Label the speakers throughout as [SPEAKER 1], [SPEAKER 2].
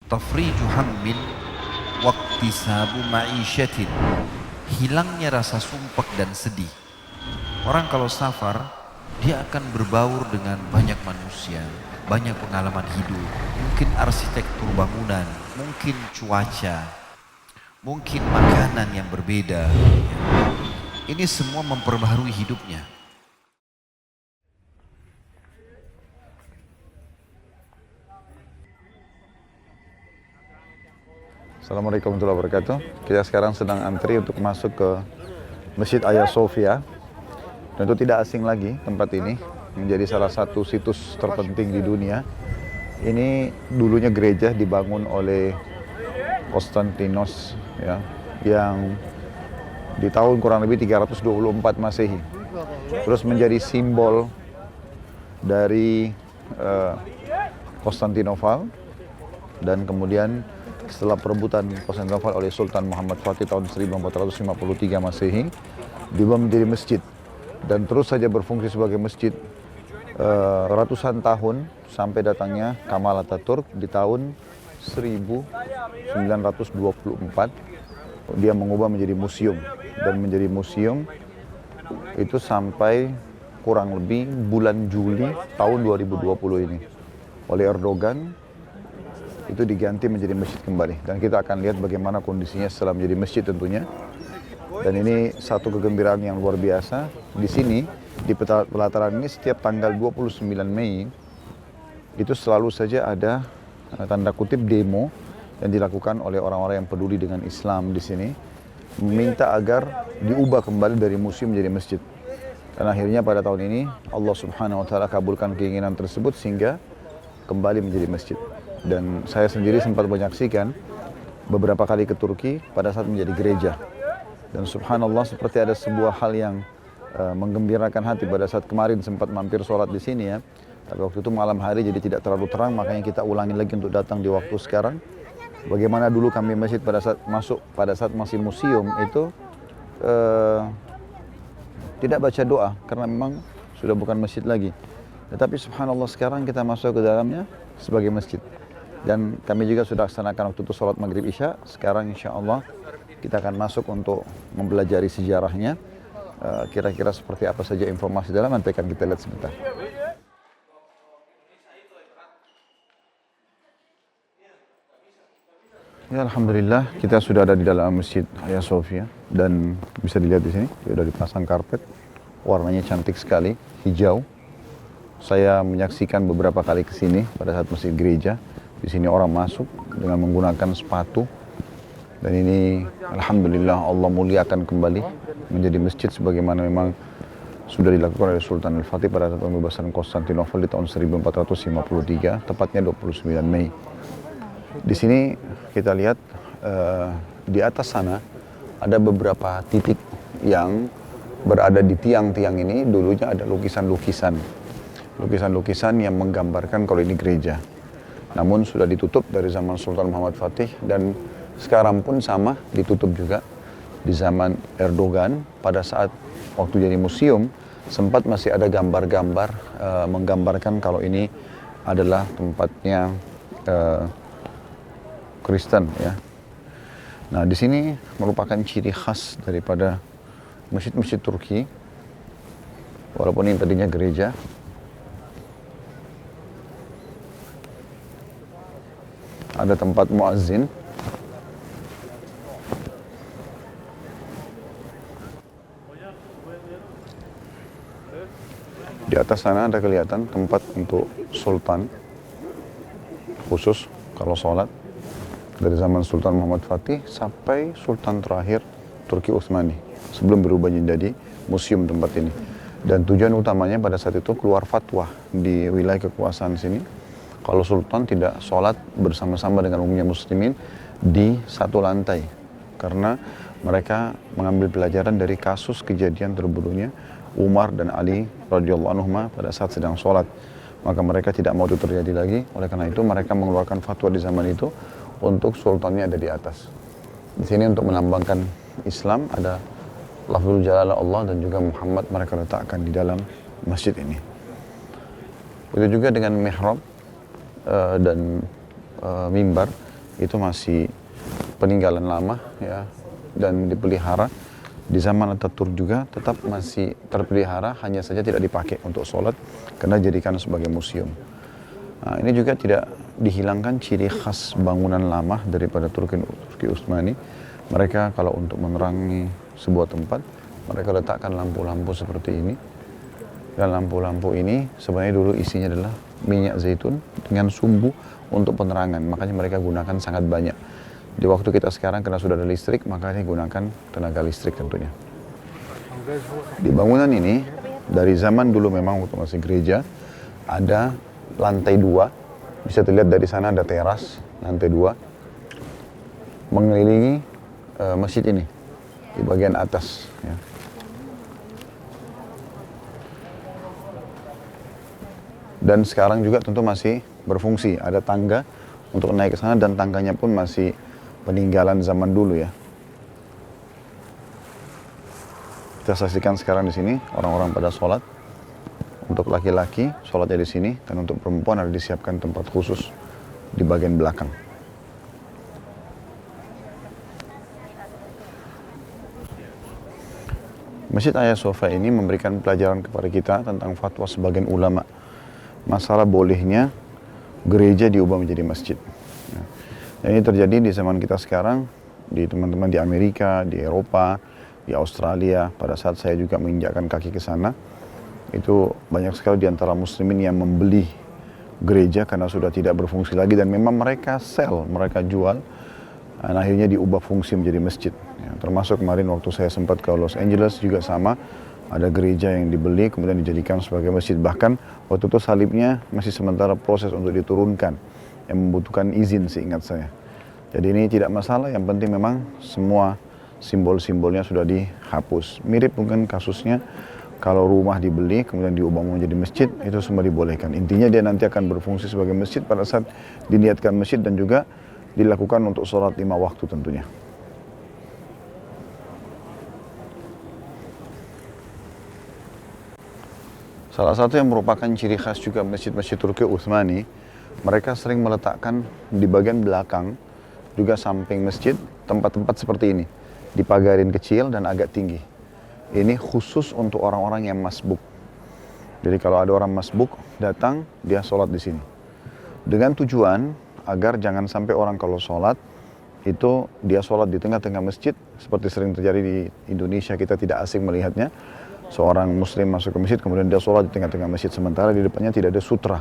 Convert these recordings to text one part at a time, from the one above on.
[SPEAKER 1] tafriju hammin waqtisabu ma'isyatin, hilangnya rasa sumpek dan sedih. Orang kalau safar, dia akan berbaur dengan banyak manusia, banyak pengalaman hidup, mungkin arsitektur bangunan, mungkin cuaca, mungkin makanan yang berbeda. Ini semua memperbaharui hidupnya.
[SPEAKER 2] Assalamualaikum warahmatullahi wabarakatuh. Kita sekarang sedang antri untuk masuk ke Masjid Hagia Sophia. Dan itu tidak asing lagi, tempat ini menjadi salah satu situs terpenting di dunia. Ini dulunya gereja dibangun oleh Konstantinos ya, yang di tahun kurang lebih 324 Masehi. Terus menjadi simbol dari Konstantinopel, dan kemudian setelah perebutan Konstantinopel oleh Sultan Muhammad Fatih tahun 1453 Masehi, diubah menjadi masjid dan terus saja berfungsi sebagai masjid ratusan tahun sampai datangnya Kemal Atatürk di tahun 1924. Dia mengubah menjadi museum, dan menjadi museum itu sampai kurang lebih bulan Juli tahun 2020 ini oleh Erdogan. Itu diganti menjadi masjid kembali, dan kita akan lihat bagaimana kondisinya setelah menjadi masjid tentunya. Dan ini satu kegembiraan yang luar biasa. Di sini, di pelataran ini, setiap tanggal 29 Mei itu selalu saja ada tanda kutip demo yang dilakukan oleh orang-orang yang peduli dengan Islam di sini, meminta agar diubah kembali dari museum menjadi masjid. Dan akhirnya pada tahun ini Allah Subhanahu wa taala kabulkan keinginan tersebut sehingga kembali menjadi masjid. Dan saya sendiri sempat menyaksikan beberapa kali ke Turki pada saat menjadi gereja. Dan subhanallah, seperti ada sebuah hal yang menggembirakan hati pada saat kemarin sempat mampir sholat di sini ya. Tapi waktu itu malam hari jadi tidak terlalu terang, makanya kita ulangi lagi untuk datang di waktu sekarang. Bagaimana dulu kami masjid pada saat masuk, pada saat masih museum itu tidak baca doa karena memang sudah bukan masjid lagi. Tetapi subhanallah sekarang kita masuk ke dalamnya sebagai masjid. Dan kami juga sudah laksanakan waktu itu sholat maghrib isya. Sekarang insya Allah kita akan masuk untuk mempelajari sejarahnya. Kira-kira seperti apa saja informasi dalam, nanti akan kita lihat sebentar. Ya, alhamdulillah kita sudah ada di dalam Masjid Hagia Sophia, dan bisa dilihat di sini sudah dipasang karpet, warnanya cantik sekali, hijau. Saya menyaksikan beberapa kali ke sini pada saat masih gereja. Di sini orang masuk dengan menggunakan sepatu, dan ini alhamdulillah Allah muliakan kembali menjadi masjid sebagaimana memang sudah dilakukan oleh Sultan Al-Fatih pada saat pembebasan Konstantinopel di tahun 1453, tepatnya 29 Mei. Di sini kita lihat di atas sana ada beberapa titik yang berada di tiang-tiang ini. Dulunya ada lukisan-lukisan yang menggambarkan kalau ini gereja. Namun sudah ditutup dari zaman Sultan Muhammad Fatih, dan sekarang pun sama ditutup juga di zaman Erdogan. Pada saat waktu jadi museum sempat masih ada gambar-gambar menggambarkan kalau ini adalah tempatnya Kristen ya. Nah, di sini merupakan ciri khas daripada masjid-masjid Turki. Walaupun ini tadinya gereja, ada tempat muazzin. Di atas sana ada kelihatan tempat untuk sultan khusus kalau sholat dari zaman Sultan Muhammad Fatih sampai sultan terakhir Turki Utsmani sebelum berubah menjadi museum tempat ini. Dan tujuan utamanya pada saat itu keluar fatwa di wilayah kekuasaan sini kalau sultan tidak sholat bersama-sama dengan umumnya muslimin di satu lantai, karena mereka mengambil pelajaran dari kasus kejadian terbunuhnya Umar dan Ali radhiyallahu anhuma pada saat sedang sholat. Maka mereka tidak mau itu terjadi lagi. Oleh karena itu mereka mengeluarkan fatwa di zaman itu untuk sultannya ada di atas. Di sini untuk melambangkan Islam ada lafzul jalalah Allah dan juga Muhammad, mereka letakkan di dalam masjid ini. Begitu juga dengan mihrab dan mimbar itu masih peninggalan lama ya, dan dipelihara. Di zaman Ataturk juga tetap masih terpelihara, hanya saja tidak dipakai untuk sholat karena dijadikan sebagai museum. Nah, ini juga tidak dihilangkan ciri khas bangunan lama daripada Turki Utsmani. Mereka kalau untuk menerangi sebuah tempat, mereka letakkan lampu-lampu seperti ini. Dan lampu-lampu ini sebenarnya dulu isinya adalah minyak zaitun dengan sumbu untuk penerangan. Makanya mereka gunakan sangat banyak. Di waktu kita sekarang karena sudah ada listrik, makanya gunakan tenaga listrik tentunya. Di bangunan ini, dari zaman dulu memang waktu masih gereja, ada lantai 2. Bisa dilihat dari sana ada teras, lantai 2. Mengelilingi masjid ini, di bagian atas. Ya. Dan sekarang juga tentu masih berfungsi. Ada tangga untuk naik ke sana dan tangganya pun masih peninggalan zaman dulu ya. Kita saksikan sekarang di sini orang-orang pada sholat. Untuk laki-laki sholatnya di sini, dan untuk perempuan ada disiapkan tempat khusus di bagian belakang. Masjid Hagia Sophia ini memberikan pelajaran kepada kita tentang fatwa sebagian ulama. Masalah bolehnya gereja diubah menjadi masjid. Dan ini terjadi di zaman kita sekarang, di teman-teman di Amerika, di Eropa, di Australia. Pada saat saya juga menginjakkan kaki ke sana, itu banyak sekali di antara muslimin yang membeli gereja karena sudah tidak berfungsi lagi, dan memang mereka mereka jual, dan akhirnya diubah fungsi menjadi masjid. Ya, termasuk kemarin waktu saya sempat ke Los Angeles juga sama, ada gereja yang dibeli kemudian dijadikan sebagai masjid. Bahkan waktu itu salibnya masih sementara proses untuk diturunkan, yang membutuhkan izin seingat saya. Jadi ini tidak masalah, yang penting memang semua simbol-simbolnya sudah dihapus. Mirip mungkin kasusnya kalau rumah dibeli kemudian diubah menjadi masjid, itu semua dibolehkan. Intinya dia nanti akan berfungsi sebagai masjid pada saat diniatkan masjid, dan juga dilakukan untuk sholat 5 waktu tentunya. Salah satu yang merupakan ciri khas juga masjid-masjid Turki Utsmani, mereka sering meletakkan di bagian belakang, juga samping masjid, tempat-tempat seperti ini. Dipagarin kecil dan agak tinggi. Ini khusus untuk orang-orang yang masbuk. Jadi kalau ada orang masbuk datang, dia sholat di sini. Dengan tujuan agar jangan sampai orang kalau sholat, itu dia sholat di tengah-tengah masjid, seperti sering terjadi di Indonesia, kita tidak asing melihatnya. Seorang muslim masuk ke masjid, kemudian dia sholat di tengah-tengah masjid, sementara di depannya tidak ada sutra.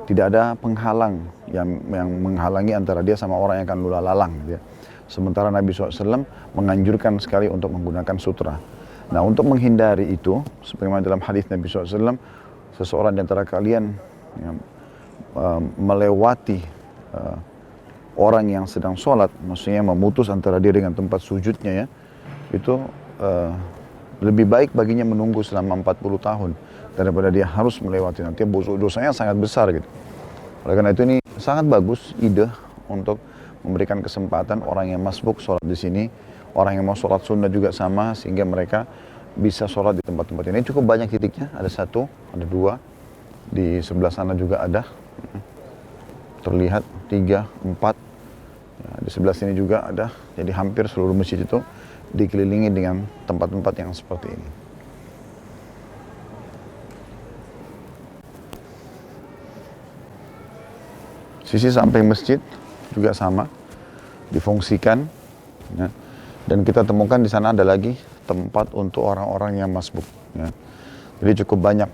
[SPEAKER 2] Tidak ada penghalang yang menghalangi antara dia sama orang yang akan lula lalang. Ya. Sementara Nabi SAW menganjurkan sekali untuk menggunakan sutra. Nah, untuk menghindari itu, sebagaimana dalam hadis Nabi SAW, seseorang di antara kalian ya, melewati orang yang sedang sholat, maksudnya memutus antara dia dengan tempat sujudnya ya, itu lebih baik baginya menunggu selama 40 tahun daripada dia harus melewati, nanti dosanya sangat besar gitu. Oleh karena itu ini sangat bagus ide untuk memberikan kesempatan orang yang masbuk sholat di sini, orang yang mau sholat sunnah juga sama, sehingga mereka bisa sholat di tempat-tempat ini. Cukup banyak titiknya, ada 1, ada 2, di sebelah sana juga ada, terlihat 3, 4, ya, di sebelah sini juga ada. Jadi hampir seluruh masjid itu dikelilingi dengan tempat-tempat yang seperti ini. Sisi samping masjid juga sama, difungsikan, ya. Dan kita temukan di sana ada lagi tempat untuk orang-orang yang masbuk. Ya. Jadi cukup banyak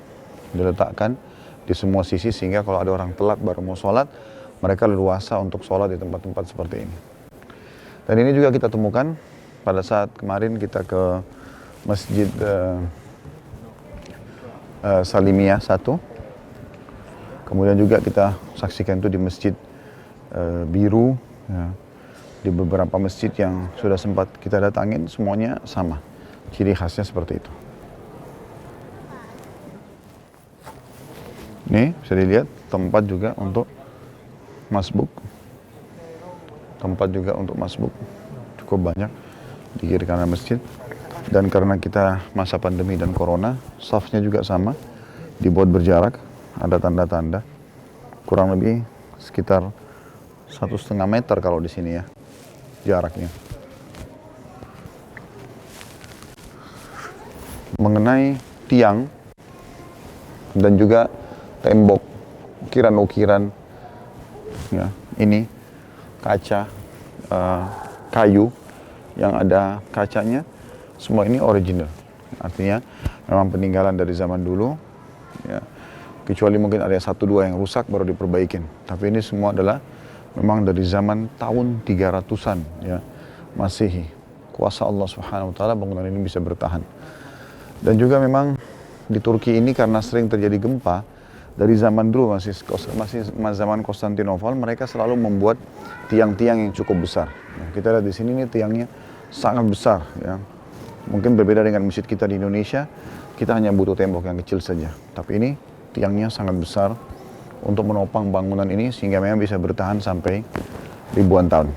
[SPEAKER 2] diletakkan di semua sisi, sehingga kalau ada orang telat baru mau sholat, mereka leluasa untuk sholat di tempat-tempat seperti ini. Dan ini juga kita temukan pada saat kemarin kita ke Masjid Salimiyah 1. Kemudian juga kita saksikan itu di Masjid Biru. Ya. Di beberapa masjid yang sudah sempat kita datangin, semuanya sama. Ciri khasnya seperti itu. Ini bisa dilihat tempat juga untuk masbuk. Tempat juga untuk masbuk. Cukup banyak di kiri kanan masjid. Dan karena kita masa pandemi dan corona, safnya juga sama, dibuat berjarak, ada tanda-tanda, kurang lebih sekitar 1,5 meter kalau di sini ya jaraknya. Mengenai tiang dan juga tembok, ukiran-ukiran, ya, ini kaca, kayu yang ada kacanya, semua ini original. Artinya memang peninggalan dari zaman dulu, ya. Kecuali mungkin ada 1-2 yang rusak baru diperbaikin. Tapi ini semua adalah memang dari zaman tahun 300-an, ya, Masehi. Kuasa Allah Subhanahu wa taala bangunan ini bisa bertahan. Dan juga memang di Turki ini karena sering terjadi gempa, dari zaman dulu masih zaman Konstantinopel, mereka selalu membuat tiang-tiang yang cukup besar. Nah, kita lihat di sini nih tiangnya sangat besar, ya. Mungkin berbeda dengan masjid kita di Indonesia, kita hanya butuh tembok yang kecil saja. Tapi ini tiangnya sangat besar untuk menopang bangunan ini sehingga memang bisa bertahan sampai ribuan tahun.